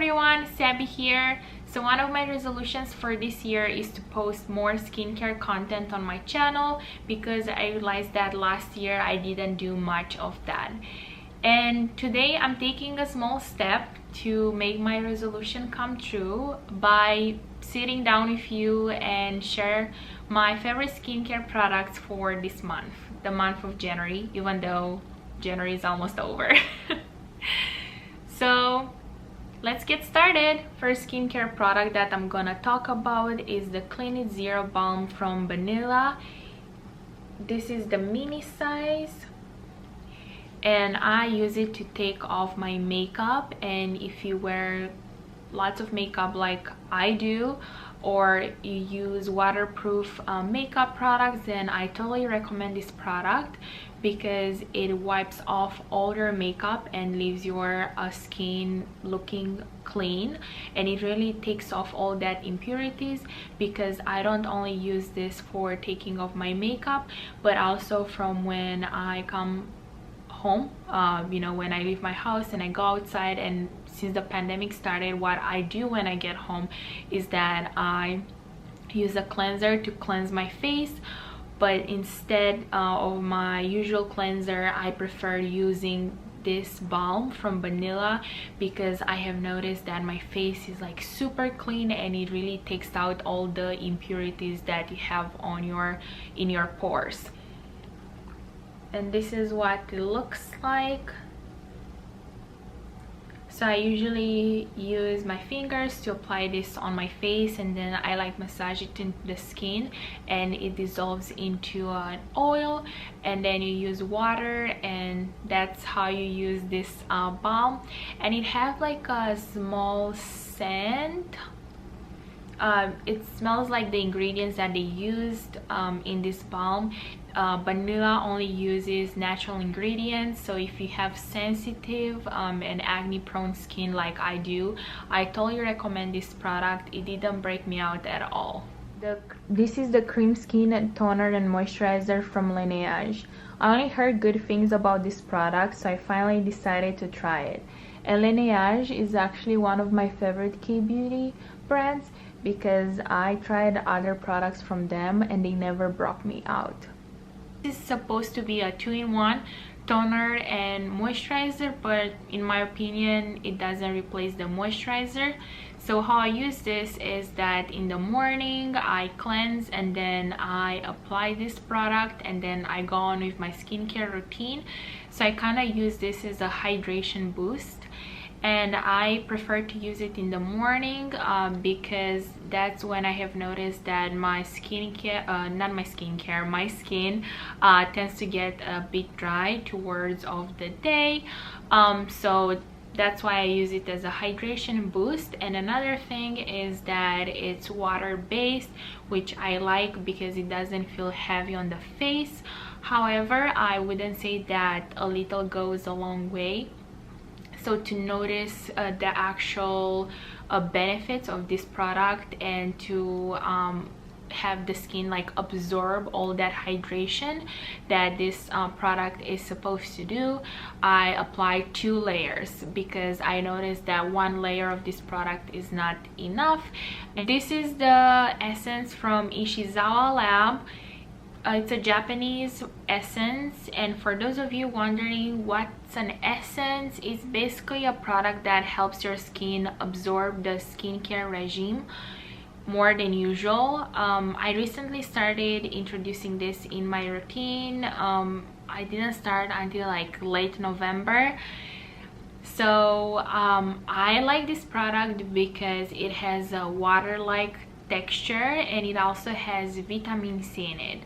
everyone, Sabi here. So one of my resolutions for this year is to post more skincare content on my channel because I realized that last year I didn't do much of that. And today I'm taking a small step to make my resolution come true by sitting down with you and share my favorite skincare products for this month, the month of January, even though January is almost over. So let's get started. First skincare product that I'm gonna talk about is the Clean It Zero Balm from Banila. This is the mini size and I use it to take off my makeup. And if you wear lots of makeup like I do, or you use waterproof makeup products, then I totally recommend this product because it wipes off all your makeup and leaves your skin looking clean, and it really takes off all that impurities. Because I don't only use this for taking off my makeup, but also from when I come home, you know, when I leave my house and I go outside. And since the pandemic started, what I do when I get home is that I use a cleanser to cleanse my face, but instead of my usual cleanser, I prefer using this balm from Banila because I have noticed that my face is like super clean and it really takes out all the impurities that you have on in your pores. And this is what it looks like. So I usually use my fingers to apply this on my face, and then I like massage it into the skin, and it dissolves into an oil, and then you use water, and that's how you use this balm. And it has like a small scent. It smells like the ingredients that they used in this balm. Banila only uses natural ingredients, so if you have sensitive and acne prone skin like I do, I totally recommend this product. It didn't break me out at all. This is the cream skin toner and moisturizer from Laneige. I only heard good things about this product, so I finally decided to try it. And Laneige is actually one of my favorite K-beauty brands because I tried other products from them and they never broke me out. This is supposed to be a 2-in-1 toner and moisturizer, but in my opinion it doesn't replace the moisturizer. So how I use this is that in the morning I cleanse and then I apply this product, and then I go on with my skincare routine. So I kind of use this as a hydration boost, and I prefer to use it in the morning because that's when I have noticed that my skincare, my skin tends to get a bit dry towards of the day. So that's why I use it as a hydration boost. And another thing is that it's water based, which I like because it doesn't feel heavy on the face. However, I wouldn't say that a little goes a long way. So to notice the actual benefits of this product and to have the skin like absorb all that hydration that this product is supposed to do, I apply 2 layers because I noticed that 1 layer of this product is not enough. And this is the essence from Ishizawa Lab. It's a Japanese essence, and for those of you wondering what's an essence, it's basically a product that helps your skin absorb the skincare regime more than usual. I recently started introducing this in my routine. I didn't start until like late November. So I like this product because it has a water-like texture, and it also has vitamin C in it.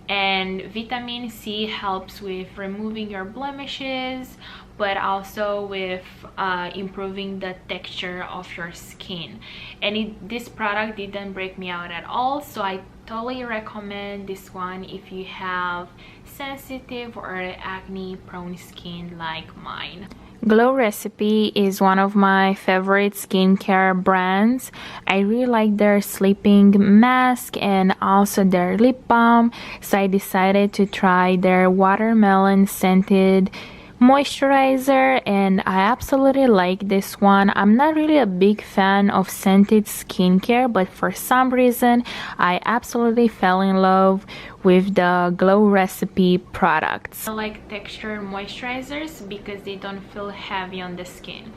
And vitamin C helps with removing your blemishes, but also with improving the texture of your skin. And this product didn't break me out at all, so I totally recommend this one if you have sensitive or acne prone skin like mine. Glow Recipe is one of my favorite skincare brands. I really like their sleeping mask and also their lip balm, so I decided to try their watermelon scented moisturizer, and I absolutely like this one. I'm not really a big fan of scented skincare, but for some reason I absolutely fell in love with the Glow Recipe products. I like textured moisturizers because they don't feel heavy on the skin.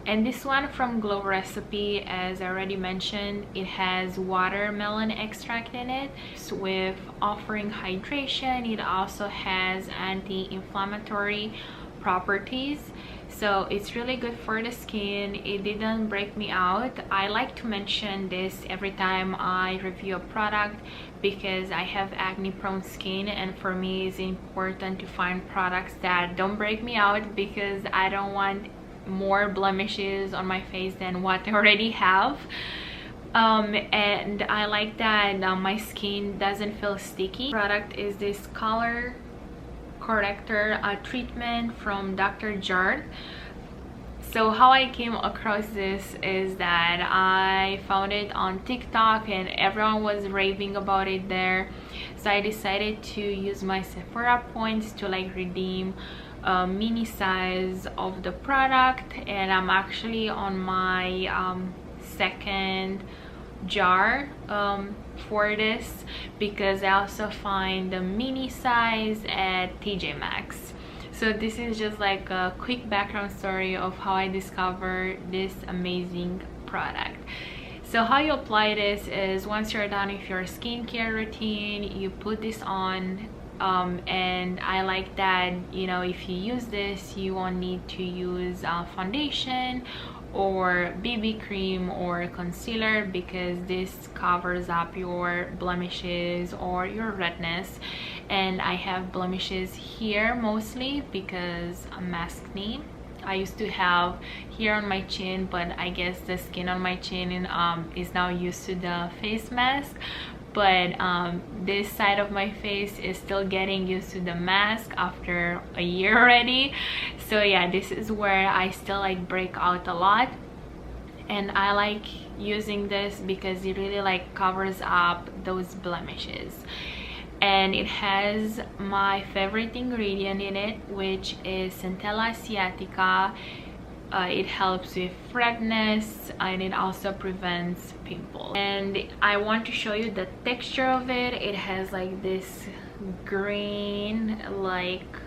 And this one from Glow Recipe, as I already mentioned, it has watermelon extract in it with offering hydration. It also has anti-inflammatory properties, so it's really good for the skin. It didn't break me out. I like to mention this every time I review a product because I have acne prone skin, and for me it's important to find products that don't break me out because I don't want more blemishes on my face than what I already have. And I like that my skin doesn't feel sticky. Product is this color corrector treatment from Dr. Jart. So how I came across this is that I found it on TikTok and everyone was raving about it there, so I decided to use my Sephora points to like redeem a mini size of the product. And I'm actually on my second jar for this because I also find the mini size at TJ Maxx. So this is just like a quick background story of how I discovered this amazing product. So how you apply this is once you're done with your skincare routine, you put this on. And I like that, you know, if you use this, you won't need to use foundation or BB cream or concealer because this covers up your blemishes or your redness. And I have blemishes here mostly because I'm acne. I used to have here on my chin, but I guess the skin on my chin is now used to the face mask. But this side of my face is still getting used to the mask after a year already. So yeah, this is where I still like break out a lot, and I like using this because it really like covers up those blemishes. And it has my favorite ingredient in it, which is Centella asiatica. It helps with redness and it also prevents pimples. And I want to show you the texture of it. It has like this green like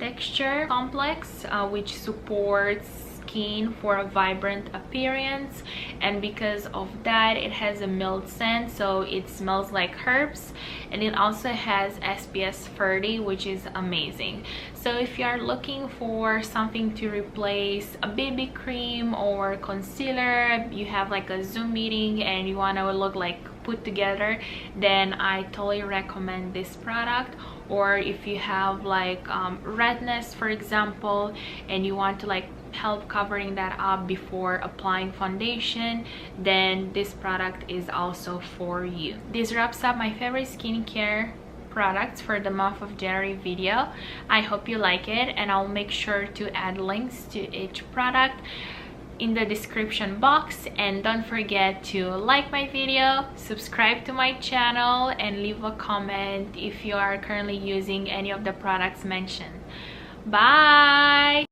texture complex which supports skin for a vibrant appearance, and because of that it has a mild scent, so it smells like herbs, and it also has SPF 30, which is amazing. So if you are looking for something to replace a BB cream or concealer, you have like a Zoom meeting and you want to look like put together, then I totally recommend this product. Or if you have like redness, for example, and you want to like help covering that up before applying foundation, then this product is also for you. This wraps up my favorite skincare products for the month of January video. I hope you like it, and I'll make sure to add links to each product in the description box. And don't forget to like my video, subscribe to my channel, and leave a comment if you are currently using any of the products mentioned. Bye!